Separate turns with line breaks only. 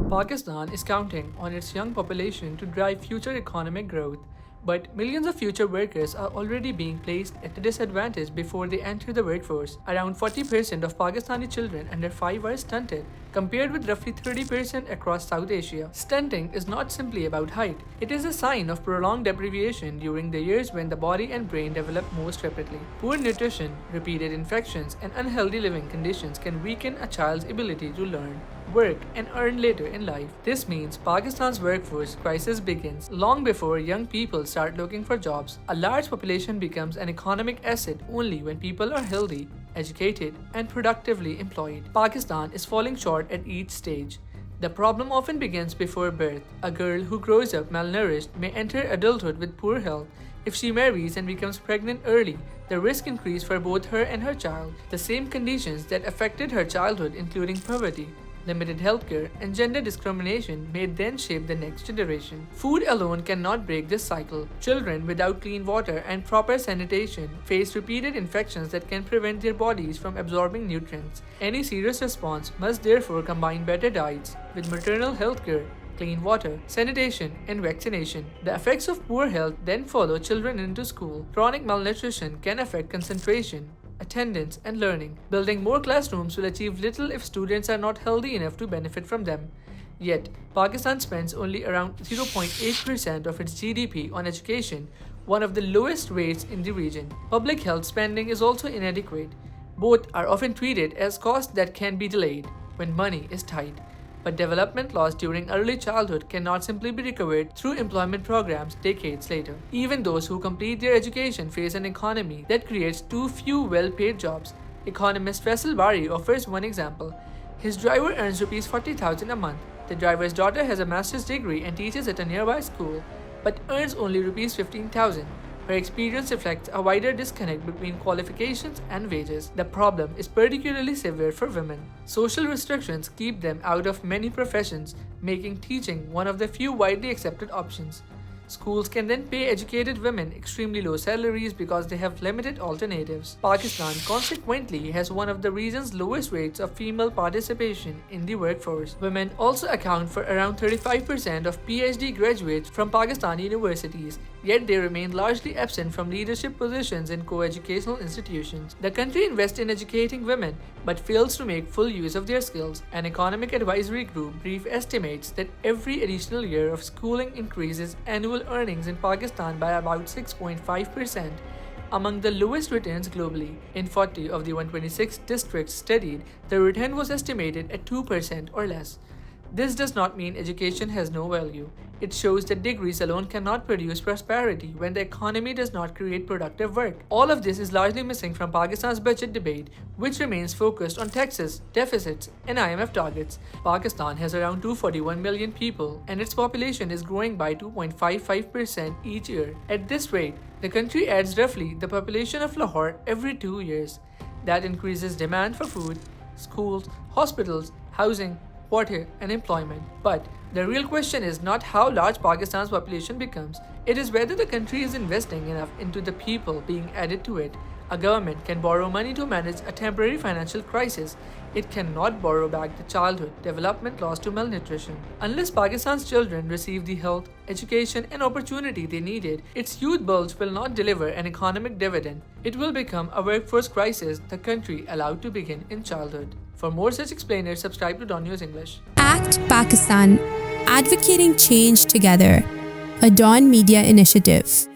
Pakistan is counting on its young population to drive future economic growth, but millions of future workers are already being placed at a disadvantage before they enter the workforce. Around 40% of Pakistani children under 5 are stunted, compared with roughly 30% across South Asia. Stunting is not simply about height, it is a sign of prolonged deprivation during the years when the body and brain develop most rapidly. Poor nutrition, repeated infections, and unhealthy living conditions can weaken a child's ability to learn, work, and earn later in life. This means Pakistan's workforce crisis begins long before young people start looking for jobs. A large population becomes an economic asset only when people are healthy, educated, and productively employed. Pakistan is falling short at each stage. The problem often begins before birth. A girl who grows up malnourished may enter adulthood with poor health. If she marries and becomes pregnant early, the risk increases for both her and her child. The same conditions that affected her childhood, including poverty, limited healthcare, and gender discrimination, may then shape the next generation. Food alone cannot break this cycle. Children without clean water and proper sanitation face repeated infections that can prevent their bodies from absorbing nutrients. Any serious response must therefore combine better diets with maternal healthcare, clean water, sanitation, and vaccination. The effects of poor health then follow children into school. Chronic malnutrition can affect concentration, attendance, and learning. Building more classrooms will achieve little if students are not healthy enough to benefit from them. Yet, Pakistan spends only around 0.8% of its GDP on education, one of the lowest rates in the region. Public health spending is also inadequate. Both are often treated as costs that can be delayed when money is tight. But development lost during early childhood cannot simply be recovered through employment programs decades later. Even those who complete their education face an economy that creates too few well-paid jobs. Economist Faisal Bari offers one example. His driver earns Rs 40,000 a month. The driver's daughter has a master's degree and teaches at a nearby school, but earns only Rs 15,000. Her experience reflects a wider disconnect between qualifications and wages. The problem is particularly severe for women. Social restrictions keep them out of many professions, making teaching one of the few widely accepted options. Schools can then pay educated women extremely low salaries because they have limited alternatives. Pakistan consequently has one of the region's lowest rates of female participation in the workforce. Women also account for around 35% of PhD graduates from Pakistani universities, yet they remain largely absent from leadership positions in co-educational institutions. The country invests in educating women but fails to make full use of their skills. An economic advisory group brief estimates that every additional year of schooling increases annual earnings in Pakistan by about 6.5%, among the lowest returns globally. In 40 of the 126 districts studied, the return was estimated at 2% or less. This does not mean education has no value. It shows that degrees alone cannot produce prosperity when the economy does not create productive work. All of this is largely missing from Pakistan's budget debate, which remains focused on taxes, deficits, and IMF targets. Pakistan has around 241 million people, and its population is growing by 2.55% each year. At this rate, the country adds roughly the population of Lahore every 2 years. That increases demand for food, schools, hospitals, housing, water, and employment. But the real question is not how large Pakistan's population becomes. It is whether the country is investing enough into the people being added to it. A government can borrow money to manage a temporary financial crisis. It cannot borrow back the childhood development lost to malnutrition. Unless Pakistan's children receive the health, education, and opportunity they needed, its youth bulge will not deliver an economic dividend. It will become a workforce crisis the country allowed to begin in childhood. For more such explainers, subscribe to DawnNews English.
Act Pakistan, advocating change together. A Dawn Media initiative.